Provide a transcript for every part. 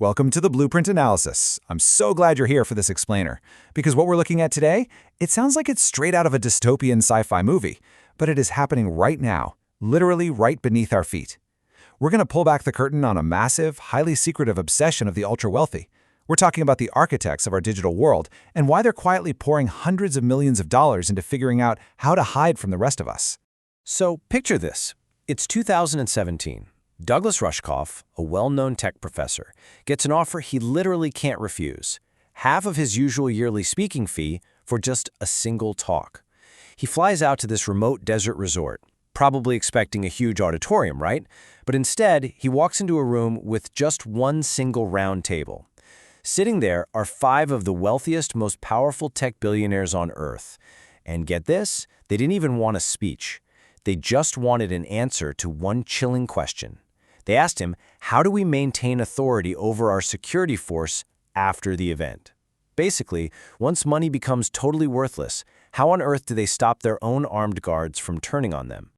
Welcome to the Blueprint Analysis. I'm so glad you're here for this explainer, because what we're looking at today, it sounds like it's straight out of a dystopian sci-fi movie, but it is happening right now, literally right beneath our feet. We're going to pull back the curtain on a massive, highly secretive obsession of the ultra-wealthy. We're talking about the architects of our digital world and why they're quietly pouring hundreds of millions of dollars into figuring out how to hide from the rest of us. So picture this. It's 2017. Douglas Rushkoff, a well-known tech professor, gets an offer he literally can't refuse. Half of his usual yearly speaking fee for just a single talk. He flies out to this remote desert resort, probably expecting a huge auditorium, right? But instead, he walks into a room with just one single round table. Sitting there are 5 of the wealthiest, most powerful tech billionaires on Earth. And get this, they didn't even want a speech. They just wanted an answer to one chilling question. They asked him, how do we maintain authority over our security force after the event? Basically, once money becomes totally worthless, how on earth do they stop their own armed guards from turning on them?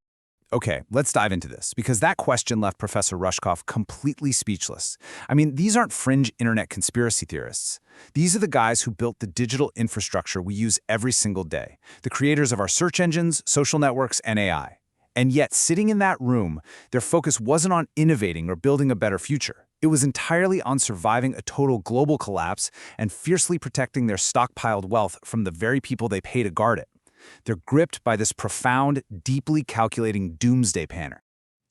Okay, let's dive into this, because that question left Professor Rushkoff completely speechless. I mean, these aren't fringe internet conspiracy theorists. These are the guys who built the digital infrastructure we use every single day, the creators of our search engines, social networks, and AI. And yet, sitting in that room, their focus wasn't on innovating or building a better future. It was entirely on surviving a total global collapse and fiercely protecting their stockpiled wealth from the very people they pay to guard it. They're gripped by this profound, deeply calculating doomsday panic.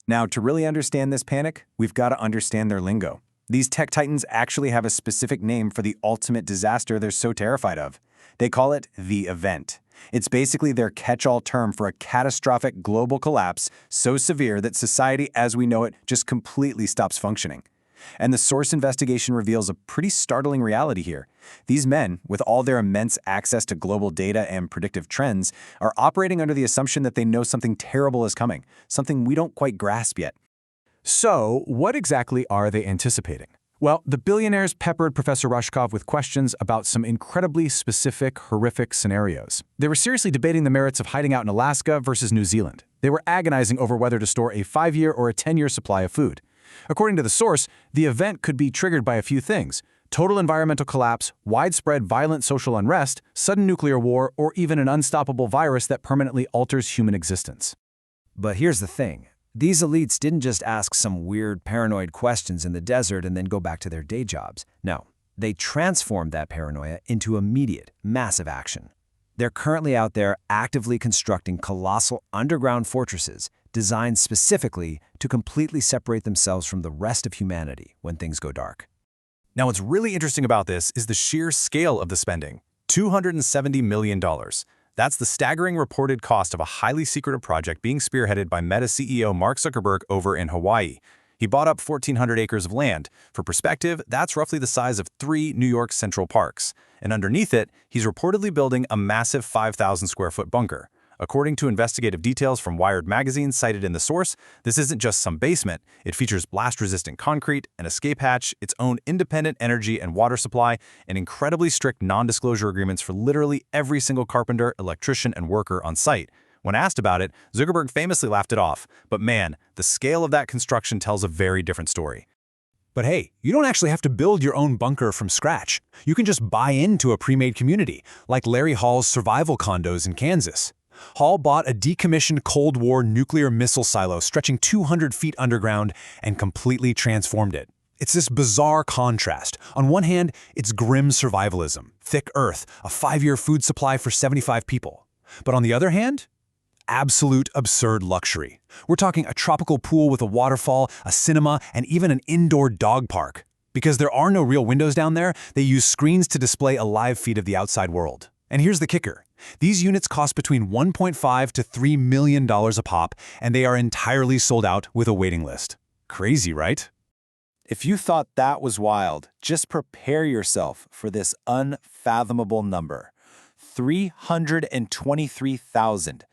Now, to really understand this panic, we've got to understand their lingo. These tech titans actually have a specific name for the ultimate disaster they're so terrified of. They call it the event. It's basically their catch-all term for a catastrophic global collapse so severe that society as we know it just completely stops functioning. And the Source investigation reveals a pretty startling reality here. These men, with all their immense access to global data and predictive trends, are operating under the assumption that they know something terrible is coming, something we don't quite grasp yet. So, what exactly are they anticipating? Well, the billionaires peppered Professor Rushkoff with questions about some incredibly specific, horrific scenarios. They were seriously debating the merits of hiding out in Alaska versus New Zealand. They were agonizing over whether to store a 5-year or a 10-year supply of food. According to the source, the event could be triggered by a few things: total environmental collapse, widespread violent social unrest, sudden nuclear war, or even an unstoppable virus that permanently alters human existence. But here's the thing. These elites didn't just ask some weird paranoid questions in the desert and then go back to their day jobs. No, they transformed that paranoia into immediate, massive action. They're currently out there actively constructing colossal underground fortresses designed specifically to completely separate themselves from the rest of humanity when things go dark. Now, what's really interesting about this is the sheer scale of the spending: $270 million. That's the staggering reported cost of a highly secretive project being spearheaded by Meta CEO Mark Zuckerberg over in Hawaii. He bought up 1,400 acres of land. For perspective, that's roughly the size of 3 New York Central Parks. And underneath it, he's reportedly building a massive 5,000-square-foot bunker. According to investigative details from Wired magazine cited in the source, this isn't just some basement. It features blast-resistant concrete, an escape hatch, its own independent energy and water supply, and incredibly strict non-disclosure agreements for literally every single carpenter, electrician, and worker on site. When asked about it, Zuckerberg famously laughed it off. But man, the scale of that construction tells a very different story. But hey, you don't actually have to build your own bunker from scratch. You can just buy into a pre-made community, like Larry Hall's survival condos in Kansas. Hall bought a decommissioned Cold War nuclear missile silo stretching 200 feet underground and completely transformed it. It's this bizarre contrast. On one hand, it's grim survivalism, thick earth, a 5-year food supply for 75 people. But on the other hand, absolute absurd luxury. We're talking a tropical pool with a waterfall, a cinema, and even an indoor dog park. Because there are no real windows down there, they use screens to display a live feed of the outside world. And here's the kicker. These units cost between $1.5 to $3 million a pop, and they are entirely sold out with a waiting list. Crazy, right? If you thought that was wild, just prepare yourself for this unfathomable number. 323,000.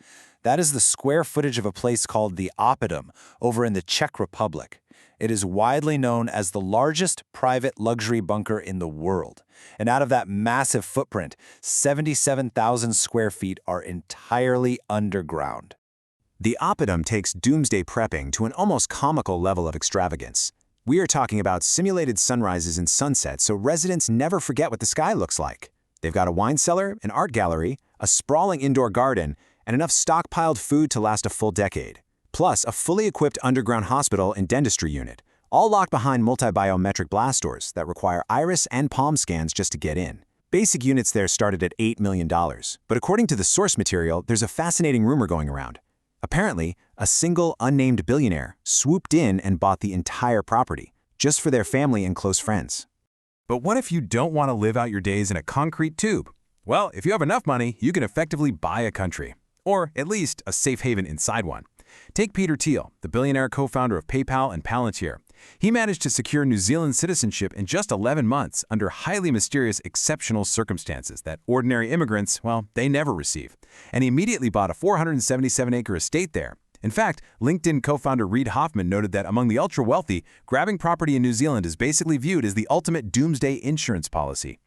That is the square footage of a place called the Oppidum over in the Czech Republic. It is widely known as the largest private luxury bunker in the world. And out of that massive footprint, 77,000 square feet are entirely underground. The Oppidum takes doomsday prepping to an almost comical level of extravagance. We are talking about simulated sunrises and sunsets so residents never forget what the sky looks like. They've got a wine cellar, an art gallery, a sprawling indoor garden, and enough stockpiled food to last a full decade. Plus, a fully equipped underground hospital and dentistry unit, all locked behind multi-biometric blast doors that require iris and palm scans just to get in. Basic units there started at $8 million, but according to the source material, there's a fascinating rumor going around. Apparently, a single unnamed billionaire swooped in and bought the entire property, just for their family and close friends. But what if you don't want to live out your days in a concrete tube? Well, if you have enough money, you can effectively buy a country, or at least a safe haven inside one. Take Peter Thiel, the billionaire co-founder of PayPal and Palantir. He managed to secure New Zealand citizenship in just 11 months under highly mysterious exceptional circumstances that ordinary immigrants, well, they never receive. And he immediately bought a 477-acre estate there. In fact, LinkedIn co-founder Reid Hoffman noted that among the ultra-wealthy, grabbing property in New Zealand is basically viewed as the ultimate doomsday insurance policy.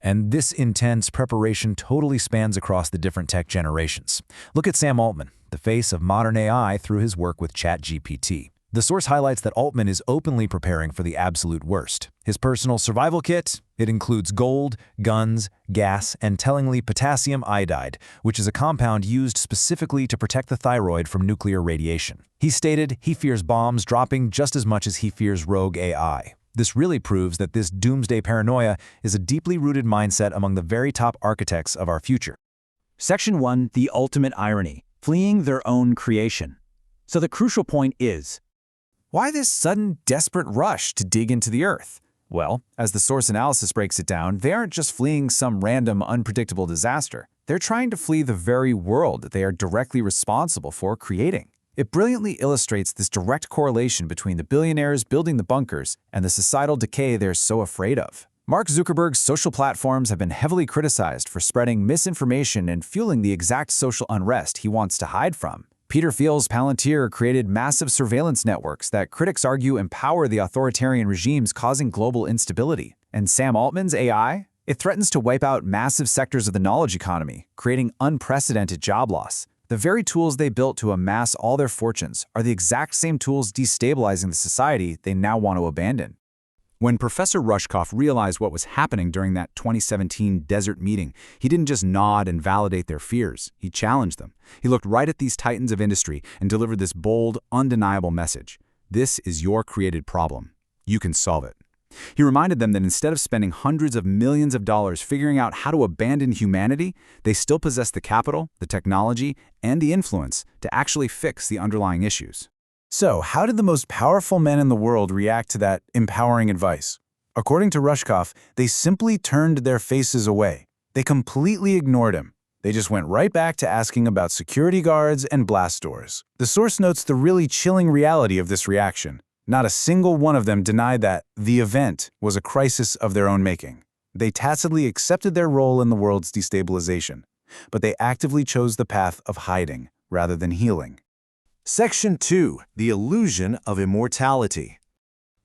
And this intense preparation totally spans across the different tech generations. Look at Sam Altman, the face of modern AI through his work with ChatGPT. The source highlights that Altman is openly preparing for the absolute worst. His personal survival kit, it includes gold, guns, gas, and tellingly potassium iodide, which is a compound used specifically to protect the thyroid from nuclear radiation. He stated he fears bombs dropping just as much as he fears rogue AI. This really proves that this doomsday paranoia is a deeply rooted mindset among the very top architects of our future. Section 1, the ultimate irony, fleeing their own creation. So the crucial point is, why this sudden, desperate rush to dig into the earth? Well, as the source analysis breaks it down, they aren't just fleeing some random, unpredictable disaster. They're trying to flee the very world that they are directly responsible for creating. It brilliantly illustrates this direct correlation between the billionaires building the bunkers and the societal decay they're so afraid of. Mark Zuckerberg's social platforms have been heavily criticized for spreading misinformation and fueling the exact social unrest he wants to hide from. Peter Thiel's Palantir created massive surveillance networks that critics argue empower the authoritarian regimes causing global instability. And Sam Altman's AI? It threatens to wipe out massive sectors of the knowledge economy, creating unprecedented job loss. The very tools they built to amass all their fortunes are the exact same tools destabilizing the society they now want to abandon. When Professor Rushkoff realized what was happening during that 2017 desert meeting, he didn't just nod and validate their fears. He challenged them. He looked right at these titans of industry and delivered this bold, undeniable message. This is your created problem. You can solve it. He reminded them that instead of spending hundreds of millions of dollars figuring out how to abandon humanity, they still possess the capital, the technology, and the influence to actually fix the underlying issues. So, how did the most powerful men in the world react to that empowering advice? According to Rushkoff, they simply turned their faces away. They completely ignored him. They just went right back to asking about security guards and blast doors. The source notes the really chilling reality of this reaction. Not a single one of them denied that the event was a crisis of their own making. They tacitly accepted their role in the world's destabilization, but they actively chose the path of hiding rather than healing. Section 2, the illusion of immortality.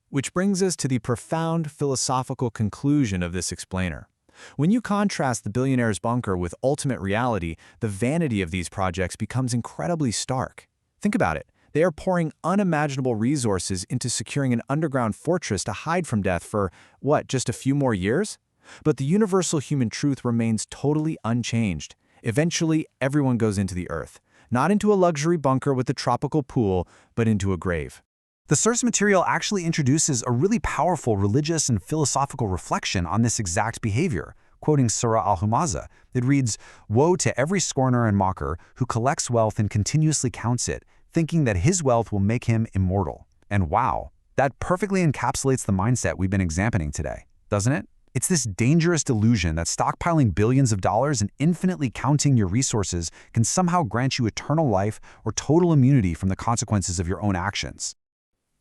Which brings us to the profound philosophical conclusion of this explainer. When you contrast the billionaire's bunker with ultimate reality, the vanity of these projects becomes incredibly stark. Think about it. They are pouring unimaginable resources into securing an underground fortress to hide from death for, what, just a few more years? But the universal human truth remains totally unchanged. Eventually, everyone goes into the earth. Not into a luxury bunker with a tropical pool, but into a grave. The source material actually introduces a really powerful religious and philosophical reflection on this exact behavior. Quoting Surah Al-Humazah, it reads, "Woe to every scorner and mocker who collects wealth and continuously counts it, thinking that his wealth will make him immortal." And wow, that perfectly encapsulates the mindset we've been examining today, doesn't it? It's this dangerous delusion that stockpiling billions of dollars and infinitely counting your resources can somehow grant you eternal life or total immunity from the consequences of your own actions.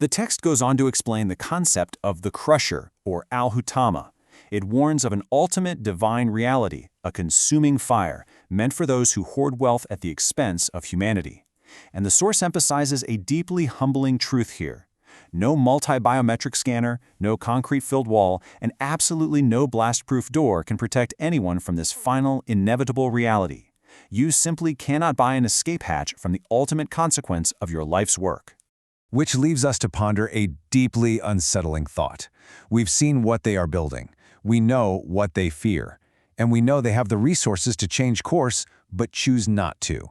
The text goes on to explain the concept of the crusher, or Al-Humazah. It warns of an ultimate divine reality, a consuming fire, meant for those who hoard wealth at the expense of humanity. And the source emphasizes a deeply humbling truth here. No multi-biometric scanner, no concrete-filled wall, and absolutely no blast-proof door can protect anyone from this final, inevitable reality. You simply cannot buy an escape hatch from the ultimate consequence of your life's work. Which leaves us to ponder a deeply unsettling thought. We've seen what they are building. We know what they fear. And we know they have the resources to change course, but choose not to.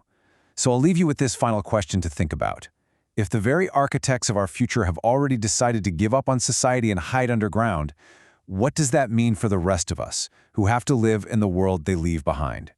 So I'll leave you with this final question to think about. If the very architects of our future have already decided to give up on society and hide underground, what does that mean for the rest of us, who have to live in the world they leave behind?